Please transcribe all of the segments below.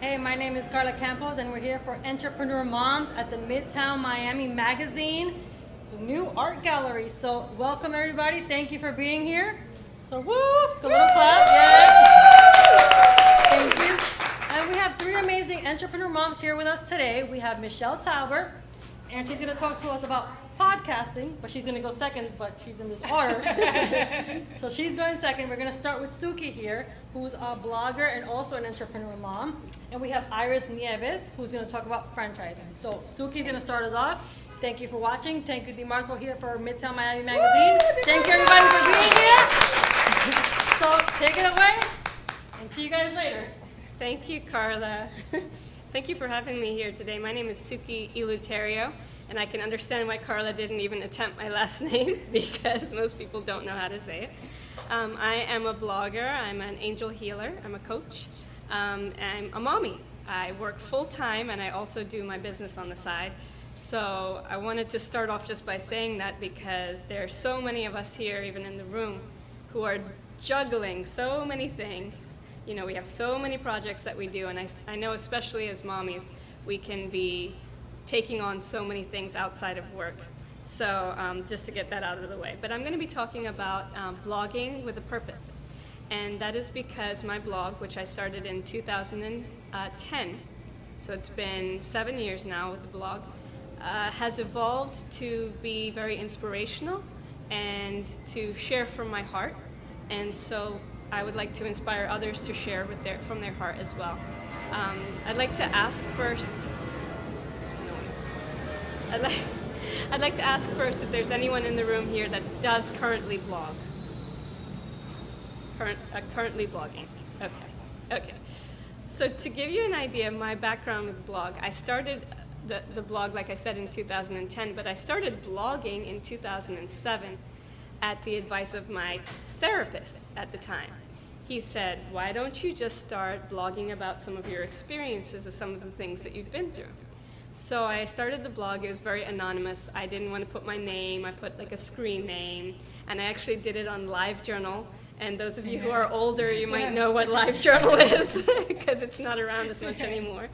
Hey, my name is Karla Campos, and we're here for Entrepreneur Moms at the Midtown Miami Magazine. It's a new art gallery, so welcome everybody. Thank you for being here. So woo, a little clap, yes. Thank you. And we have three amazing entrepreneur moms here with us today. We have Michelle Talbert, and she's going to talk to us about podcasting, but she's going to go second, but she's in this order. So she's going second. We're going to start with Suki here, who's a blogger and also an entrepreneur mom. And we have Nieves, who's going to talk about franchising. So Suki's going to start us off. Thank you for watching. Thank you, DeMarco, here for Midtown Miami Magazine. Thank you, everybody, for being here. So take it away, and see you guys later. Thank you, Karla. Thank you for having me here today. My name is Suki Eleuterio, and I can understand why Karla didn't even attempt my last name, because most people don't know how to say it. I am a blogger. I'm an angel healer. I'm a coach. I'm a mommy. I work full-time, and I also do my business on the side. So I wanted to start off just by saying that, because there are so many of us here, even in the room, who are juggling so many things. You know, we have so many projects that we do, and I know especially as mommies, we can be taking on so many things outside of work. So just to get that out of the way. But I'm going to be talking about blogging with a purpose. And that is because my blog, which I started in 2010, so it's been 7 years now with the blog, has evolved to be very inspirational and to share from my heart. And so I would like to inspire others to share from their heart as well. I'd like to ask first. There's noise. I'd like to ask first if there's anyone in the room here that does currently blog. Currently blogging. Okay. So to give you an idea of my background with the blog, I started the blog, like I said, in 2010, but I started blogging in 2007 at the advice of my therapist at the time. He said, why don't you just start blogging about some of your experiences of some of the things that you've been through? So I started the blog. It was very anonymous. I didn't want to put my name. I put like a screen name, and I actually did it on LiveJournal. And those of you who are older, you might know what LiveJournal is, because it's not around as much anymore.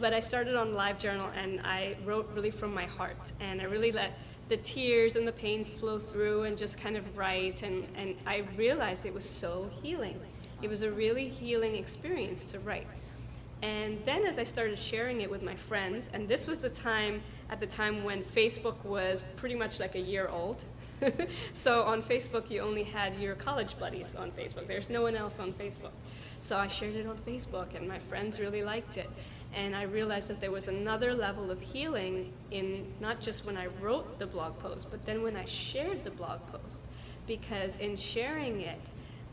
But I started on LiveJournal, and I wrote really from my heart, and I really let the tears and the pain flow through and just kind of write, and I realized it was so healing. It was a really healing experience to write. And then as I started sharing it with my friends, and this was at the time when Facebook was pretty much like a year old. So on Facebook, you only had your college buddies on Facebook. There's no one else on Facebook. So I shared it on Facebook, and my friends really liked it. And I realized that there was another level of healing in not just when I wrote the blog post, but then when I shared the blog post. Because in sharing it,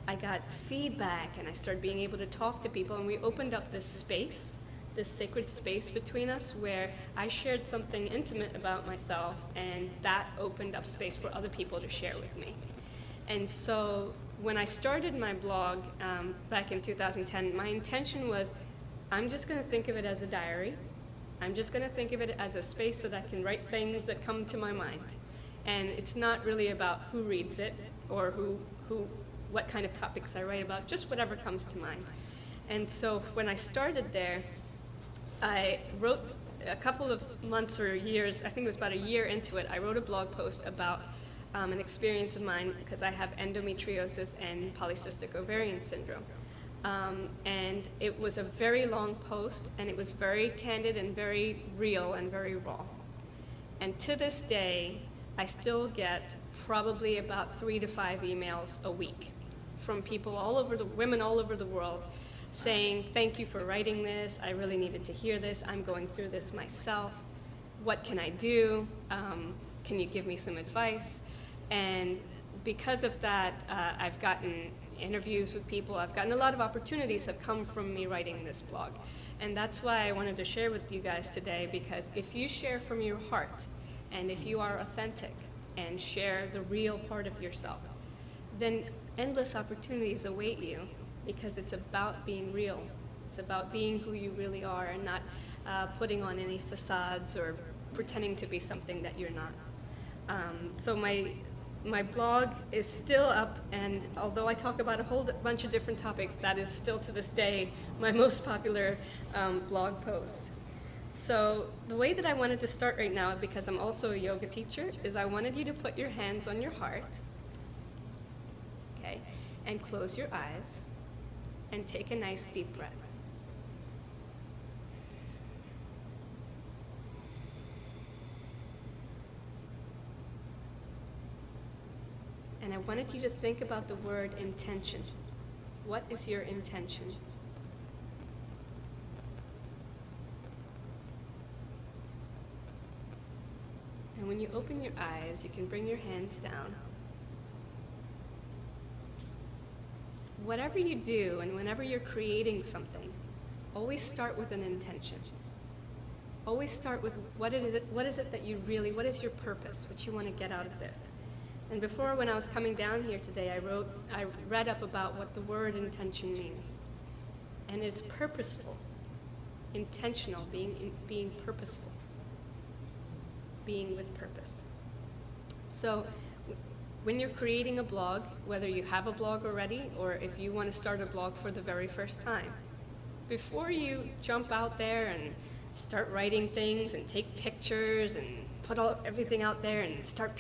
I got feedback, and I started being able to talk to people, and we opened up this space, this sacred space between us, where I shared something intimate about myself, and that opened up space for other people to share with me. And so when I started my blog back in 2010, my intention was, I'm just going to think of it as a diary. I'm just going to think of it as a space that I can write things that come to my mind. And it's not really about who reads it or what kind of topics I write about, just whatever comes to mind. And so when I started there, I wrote a couple of months or years, I think it was about a year into it, I wrote a blog post about an experience of mine, because I have endometriosis and polycystic ovarian syndrome. And it was a very long post, and it was very candid and very real and very raw. And to this day, I still get probably about 3 to 5 emails a week from people women all over the world, saying, thank you for writing this, I really needed to hear this, I'm going through this myself, what can I do, can you give me some advice? And because of that, I've gotten interviews with people, I've gotten a lot of opportunities have come from me writing this blog. And that's why I wanted to share with you guys today, because if you share from your heart, and if you are authentic, and share the real part of yourself, then endless opportunities await you, because it's about being real. It's about being who you really are, and not putting on any facades or pretending to be something that you're not. So my blog is still up, and although I talk about a whole bunch of different topics, that is still to this day my most popular blog post. So the way that I wanted to start right now, because I'm also a yoga teacher, is I wanted you to put your hands on your heart, okay, and close your eyes, and take a nice deep breath. And I wanted you to think about the word intention. What is your intention? And when you open your eyes, you can bring your hands down. Whatever you do and whenever you're creating something, always start with an intention. Always start with what is it that you really, what is your purpose, what you want to get out of this. And before, when I was coming down here today, I read up about what the word intention means. And it's purposeful, intentional, being purposeful, being with purpose. So when you're creating a blog, whether you have a blog already or if you want to start a blog for the very first time, before you jump out there and start writing things and take pictures and put everything out there and start